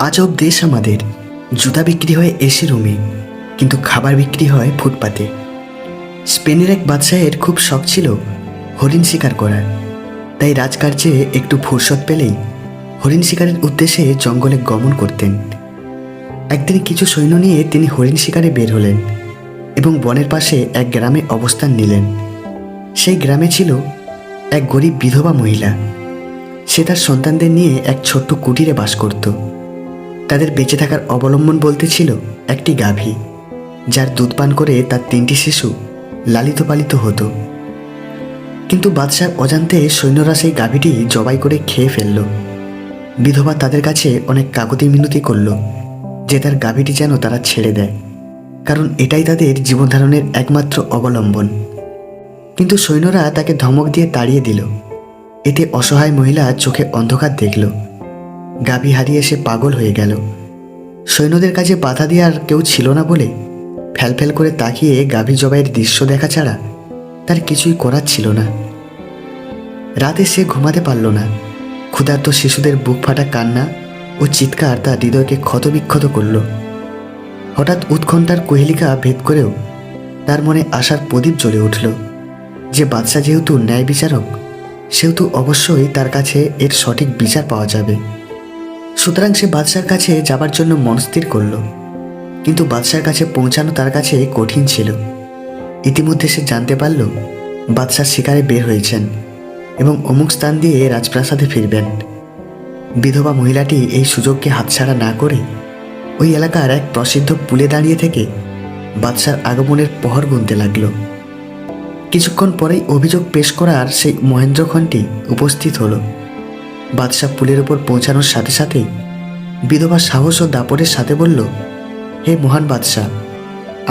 আজব দেশ আমাদের। জুতা বিক্রি হয় এসি রুমে, কিন্তু খাবার বিক্রি হয় ফুটপাতে। স্পেনের এক বাদশাহের খুব শখ ছিল হরিণ শিকার করার, তাই রাজকার্যে একটু ফুরসত পেলেই হরিণ শিকারের উদ্দেশ্যে জঙ্গলে গমন করতেন। একদিন কিছু সৈন্য নিয়ে তিনি হরিণ শিকারে বের হলেন এবং বনের পাশে এক গ্রামে অবস্থান নিলেন। সেই গ্রামে ছিল এক গরিব বিধবা মহিলা। সে তার সন্তানদের নিয়ে এক ছোট্ট কুটিরে বাস করত। তাদের বেঁচে থাকার অবলম্বন বলতে ছিল একটি গাভী, যার দুধ পান করে তার 3টি শিশু লালিত পালিত হতো। কিন্তু বাদশার অজান্তে সৈন্যরা সেই গাভীটি জবাই করে খেয়ে ফেলল। বিধবা তাদের কাছে অনেক কাকুতি মিনতি করল যে তার গাভীটি যেন তারা ছেড়ে দেয়, কারণ এটাই তাদের জীবনধারণের একমাত্র অবলম্বন। কিন্তু সৈন্যরা তাকে ধমক দিয়ে তাড়িয়ে দিল। এতে অসহায় মহিলা চোখে অন্ধকার দেখল। গাভী হারিয়ে সে পাগল হয়ে গেল। সৈন্যদের কাছে বাধা দেওয়ার কেউ ছিল না বলে ফ্যালফ্যাল করে তাকিয়ে গাভী জবাইয়ের দৃশ্য দেখা ছাড়া তার কিছুই করার ছিল না। রাতে সে ঘুমাতে পারল না। ক্ষুধার্ত শিশুদের বুক ফাটা কান্না ও চিৎকার তার হৃদয়কে ক্ষতবিক্ষত করল। হঠাৎ উৎকণ্ঠার কোহেলিকা ভেদ করেও তার মনে আশার প্রদীপ জ্বলে উঠল যে বাদশা যেহেতু ন্যায় বিচারক, সেহেতু অবশ্যই তার কাছে এর সঠিক বিচার পাওয়া যাবে। সুতরাং সে বাদশার কাছে যাবার জন্য মনস্থির করল। কিন্তু বাদশার কাছে পৌঁছানো তার কাছে কঠিন ছিল। ইতিমধ্যে সে জানতে পারল বাদশাহ শিকারে বের হয়েছেন এবং অমুক স্থান দিয়ে রাজপ্রাসাদে ফিরবেন। বিধবা মহিলাটি এই সুযোগকে হাতছাড়া না করে ওই এলাকার এক প্রসিদ্ধ পুলে দাঁড়িয়ে থেকে বাদশার আগমনের পহর গুনতে লাগল। কিছুক্ষণ পরেই অভিযোগ পেশ করার সেই মহেন্দ্রক্ষণটি উপস্থিত হলো। বাদশাহ পুলের ওপর পৌঁছানোর সাথে সাথেই বিধবা সাহস ও দাপটের সাথে বলল, হে মহান বাদশাহ,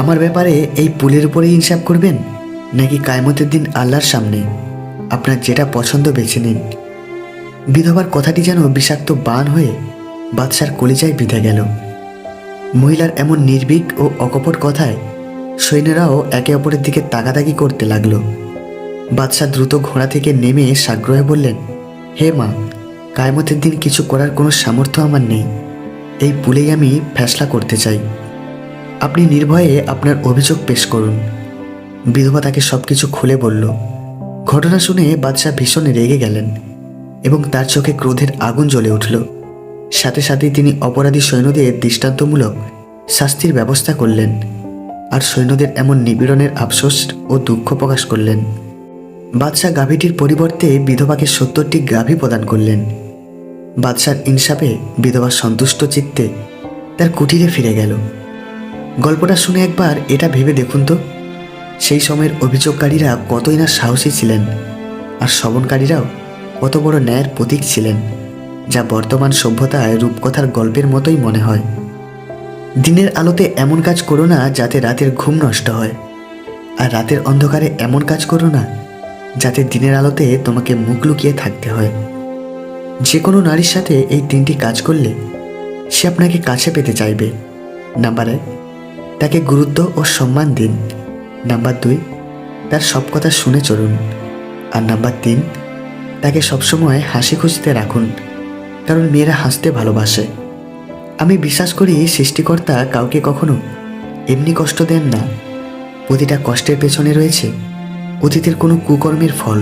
আমার ব্যাপারে এই পুলের উপরেই ইনসাফ করবেন নাকি কায়ামতের দিন আল্লাহর সামনে? আপনার যেটা পছন্দ বেছে নিন। বিধবার কথাটি যেন বিষাক্ত বাণ হয়ে বাদশার কলিজায় বিঁধে গেল। মহিলার এমন নির্ভীক ও অকপট কথায় সৈন্যরাও একে অপরের দিকে তাকাতাকি করতে লাগলো। বাদশাহ দ্রুত ঘোড়া থেকে নেমে সাগ্রহে বললেন, হে মা, কায়ামতের দিন কিছু করার কোনো সামর্থ্য আমার নেই। এই পুলেই আমি ফেসলা করতে চাই। আপনি নির্ভয়ে আপনার অভিযোগ পেশ করুন। বিধবা তাকে সব কিছু খুলে বলল। ঘটনা শুনে বাদশাহ ভীষণ রেগে গেলেন এবং তার চোখে ক্রোধের আগুন জ্বলে উঠল। সাথে সাথেই তিনি অপরাধী সৈন্যদের দৃষ্টান্তমূলক শাস্তির ব্যবস্থা করলেন আর সৈন্যদের এমন নিপীড়নের আফসোস ও দুঃখ প্রকাশ করলেন। বাদশাহ গাভীটির পরিবর্তে বিধবাকে 70টি গাভী প্রদান করলেন। বাদশার ইনসাফে বিধবা সন্তুষ্ট চিত্তে তার কুটিরে ফিরে গেল। গল্পটা শুনে একবার এটা ভেবে দেখুন তো, সেই সময়ের অভিযোগকারীরা কতই না সাহসী ছিলেন, আর শ্রবণকারীরাও কত বড় ন্যায়ের প্রতীক ছিলেন, যা বর্তমান সভ্যতায় রূপকথার গল্পের মতোই মনে হয়। দিনের আলোতে এমন কাজ করো না যাতে রাতের ঘুম নষ্ট হয়, আর রাতের অন্ধকারে এমন কাজ করো না যাতে দিনের আলোতে তোমাকে মুখ লুকিয়ে থাকতে হয়। যে কোনো নারীর সাথে এই 3টি কাজ করলে সে আপনাকে কাছে পেতে চাইবে। নাম্বার 1, তাকে গুরুত্ব ও সম্মান দিন। নাম্বার 2, তার সব কথা শুনে চলুন। আর নাম্বার 3, তাকে সবসময় হাসি খুশিতে রাখুন, কারণ মেয়েরা হাসতে ভালোবাসে। আমি বিশ্বাস করি সৃষ্টিকর্তা কাউকে কখনো এমনি কষ্ট দেন না। প্রতিটা কষ্টের পেছনে রয়েছে অতীতের কোনো কুকর্মের ফল।